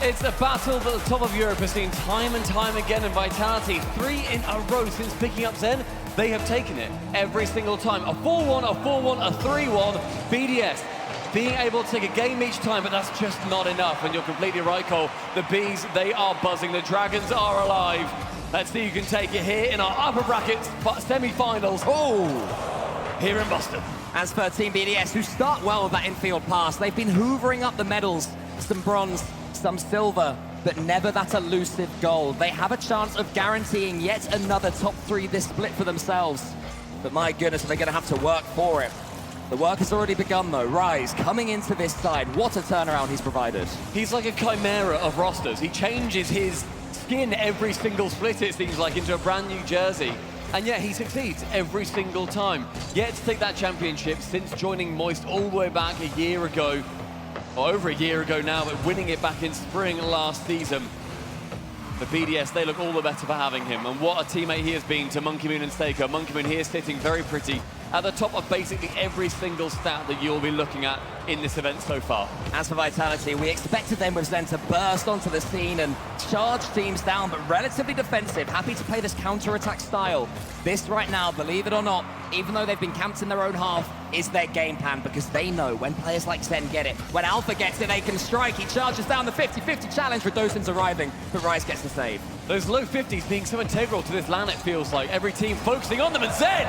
It's a battle that the top of Europe has seen time and time again in Vitality. 3 in a row since picking up Zen. They have taken it every single time. A 4-1, a 4-1, a 3-1. BDS being able to take a game each time, but that's just not enough. And you're completely right, Cole. The Bees, they are buzzing. The Dragons are alive. Let's see who can take it here in our upper brackets semi-finals. Oh, here in Boston. As for Team BDS, who start well with that infield pass, they've been hoovering up the medals, some bronze, some silver, but never that elusive gold. They have a chance of guaranteeing yet another top 3 this split for themselves. But my goodness, they're going to have to work for it. The work has already begun, though. Rise coming into this side. What a turnaround he's provided. He's like a chimera of rosters. He changes his skin every single split, it seems like, into a brand new jersey. And yet he succeeds every single time. Yet to take that championship since joining Moist all the way back a year ago, or over a year ago now, but winning it back in spring last season. The BDS, they look all the better for having him. And what a teammate he has been to Monkey Moon and Seiko. Monkey Moon here sitting very pretty at the top of basically every single stat that you'll be looking at in this event so far. As for Vitality, we expected them with Zen to burst onto the scene and charge teams down, but relatively defensive, happy to play this counter-attack style. This right now, believe it or not, even though they've been camped in their own half, is their game plan, because they know when players like Zen get it, when Alpha gets it, they can strike. He charges down the 50-50 challenge. Redosin's arriving, but Rise gets the save. Those low 50s being so integral to this LAN, it feels like. Every team focusing on them, and Zen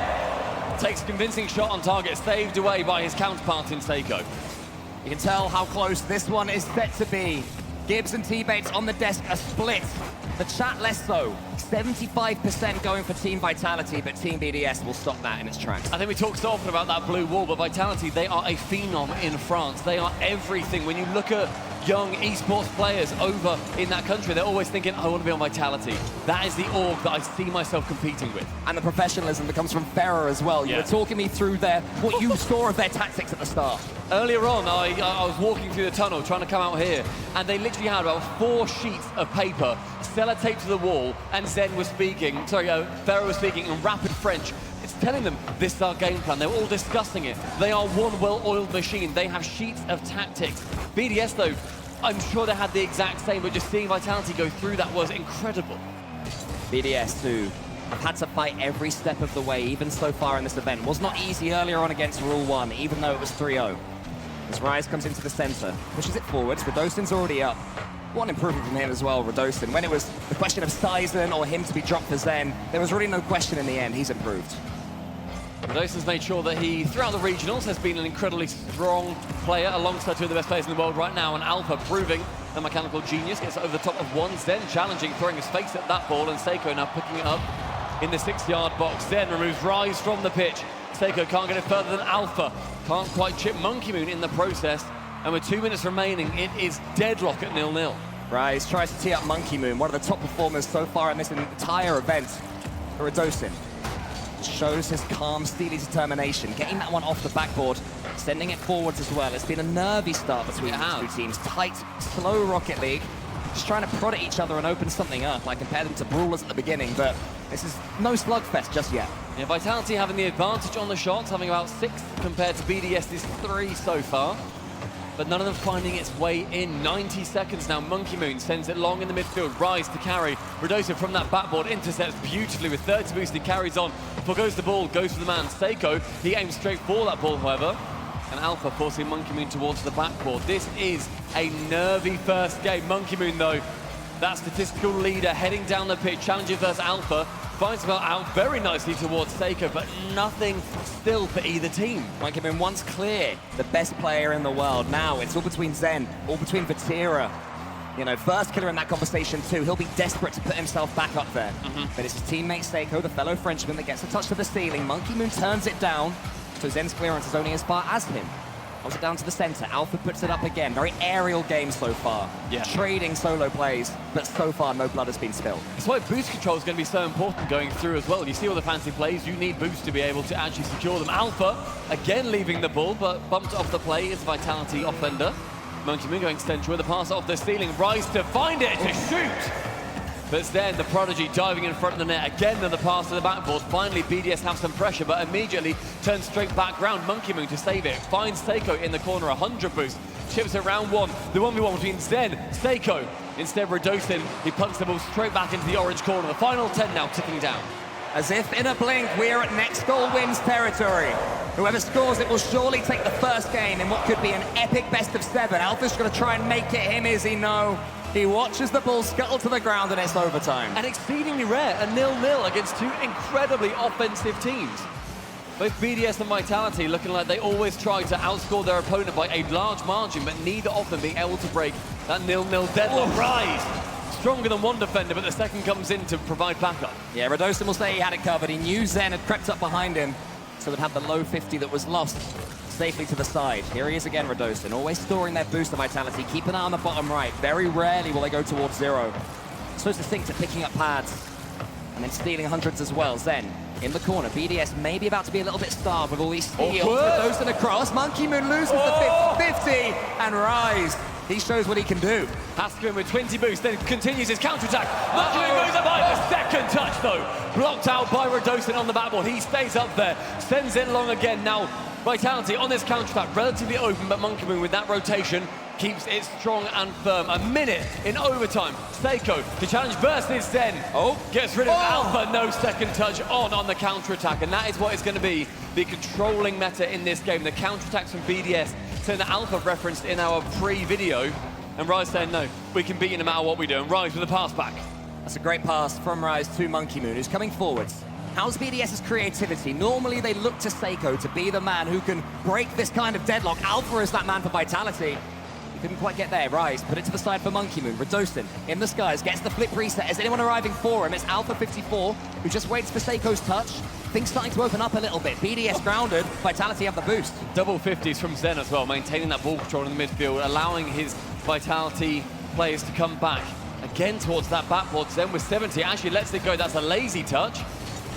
takes a convincing shot on target, saved away by his counterpart in Seiko. You can tell how close this one is set to be. Gibbs and teammates on the desk are split. The chat less so. 75% going for Team Vitality, but Team BDS will stop that in its tracks. I think we talk so often about that blue wall, but Vitality, they are a phenom in France. They are everything. When you look at young esports players over in that country, they're always thinking, I want to be on Vitality. That is the org that I see myself competing with. And the professionalism that comes from Ferrer as well. You were talking me through what you saw of their tactics at the start. Earlier on, I was walking through the tunnel trying to come out here, and they literally had about 4 sheets of paper sellotaped to the wall, and Zen was speaking, Ferrer was speaking in rapid French. It's telling them this is our game plan. They were all discussing it. They are one well-oiled machine. They have sheets of tactics. BDS, though, I'm sure they had the exact same, but just seeing Vitality go through that was incredible. BDS, too, have had to fight every step of the way, even so far in this event. Was not easy earlier on against Rule 1, even though it was 3-0. As Rise comes into the center, pushes it forwards. Redosin's already up. One improvement from him as well, Redosin. When it was the question of Sizen or him to be dropped for Zen, there was really no question in the end. He's improved. Redosin's made sure that he, throughout the regionals, has been an incredibly strong player alongside 2 of the best players in the world right now, and Alpha proving the mechanical genius. Gets over the top of one. Zen challenging, throwing his face at that ball, and Seiko now picking it up in the 6-yard box. Zen removes Rise from the pitch. Seiko can't get it further than Alpha. Can't quite chip Monkey Moon in the process. And with 2 minutes remaining, it is deadlock at 0-0. Rise tries to tee up Monkey Moon, one of the top performers so far in this entire event. Redosin shows his calm, steely determination, getting that one off the backboard, sending it forwards as well. It's been a nervy start between these 2 teams. Tight, slow Rocket League, just trying to prod at each other and open something up. I compared them to Brawlers at the beginning, but this is no slugfest just yet. Yeah, Vitality having the advantage on the shots, having about 6 compared to BDS's 3 so far. But none of them finding its way in. 90 seconds now. Monkey Moon sends it long in the midfield. Rise to carry. Redosin from that backboard intercepts beautifully with 30 boost. He carries on. Forgoes the ball, goes for the man. Seiko, he aims straight for that ball, however. And Alpha forcing Monkey Moon towards the backboard. This is a nervy first game. Monkey Moon, though, that statistical leader heading down the pitch, challenging versus Alpha. Finds him out very nicely towards Seiko, but nothing still for either team. Monkey Moon once clear, the best player in the world. Now it's all between Zen, all between Vatira. You know, first killer in that conversation too. He'll be desperate to put himself back up there. But it's his teammate Seiko, the fellow Frenchman, that gets a touch to the ceiling. Monkey Moon turns it down, so Zen's clearance is only as far as him. Also down to the center. Alpha puts it up again. Very aerial game so far. Yeah. Trading solo plays, but so far no blood has been spilled. That's why boost control is going to be so important going through as well. You see all the fancy plays, you need boost to be able to actually secure them. Alpha, again leaving the ball, but bumped off the play is Vitality offender. Monkey Moon going central with a pass off the ceiling. Rise to find it, to shoot! But it's then the Prodigy diving in front of the net. Again, another pass to the backboard. Finally, BDS have some pressure, but immediately turns straight back round. Monkey Moon to save it. Finds Seiko in the corner, 100 boost. chips at round one. The 1v1 between Zen, Seiko. Instead, Redosin, he punts the ball straight back into the orange corner. The final 10 now ticking down. As if in a blink, we're at next goal wins territory. Whoever scores it will surely take the first game in what could be an epic best of 7. Alpha's going to try and make it him, is he? No. He watches the ball scuttle to the ground and it's overtime. And exceedingly rare, a 0-0 against two incredibly offensive teams. Both BDS and Vitality looking like they always try to outscore their opponent by a large margin, but neither of them being able to break that 0-0 deadlock. Rise! Stronger than one defender, but the second comes in to provide backup. Yeah, Redosin will say he had it covered. He knew Zen had crept up behind him, so would have the low 50 that was lost safely to the side. Here he is again, Redosin, always storing their boost of Vitality. Keep an eye on the bottom right. Very rarely will they go towards 0. So succinct at picking up pads and then stealing hundreds as well. Zen in the corner. BDS maybe about to be a little bit starved with all these steals. Redosin across. Monkey Moon loses the 50 and Rise. He shows what he can do. Has to go in with 20 boost, then continues his counter-attack. Monkey Moon goes up by the second touch though. Blocked out by Redosin on the backboard. He stays up there, sends it long again. Now Vitality on this counter-attack, relatively open, but Monkey Moon with that rotation keeps it strong and firm. A minute in overtime. Seiko, the challenge versus Zen. Gets rid of Alpha, no second touch on the counter-attack. And that is what is going to be the controlling meta in this game. The counter-attacks from BDS, something that Alpha referenced in our pre-video. And Rise saying, no, we can beat you no matter what we do. And Rise with a pass back. That's a great pass from Rise to Monkey Moon, who's coming forwards. How's BDS's creativity? Normally they look to Seiko to be the man who can break this kind of deadlock. Alpha is that man for Vitality. Couldn't quite get there. Rise, put it to the side for Monkey Moon. Redosin in the skies, gets the flip reset. Is anyone arriving for him? It's Alpha 54, who just waits for Seiko's touch. Things starting to open up a little bit. BDS grounded, Vitality have the boost. Double 50s from Zen as well, maintaining that ball control in the midfield, allowing his Vitality players to come back. Again towards that backboard. Zen with 70, actually lets it go. That's a lazy touch.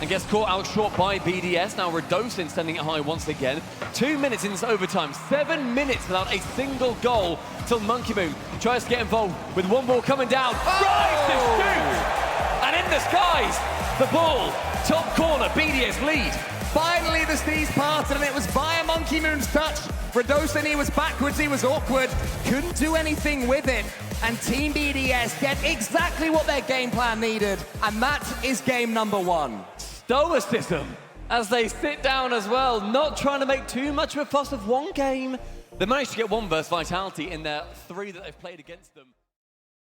And gets caught out short by BDS. Now Redosin sending it high once again. 2 minutes in this overtime. 7 minutes without a single goal till Monkey Moon tries to get involved with one ball coming down. Rise to shoot! And in the skies, the ball, top corner, BDS lead. Finally the seas parted and it was via Monkey Moon's touch. Redosin, he was backwards, he was awkward. Couldn't do anything with it. And Team BDS get exactly what their game plan needed. And that is game number 1. Stoicism as they sit down as well, not trying to make too much of a fuss of one game. They managed to get one versus Vitality in their 3 that they've played against them.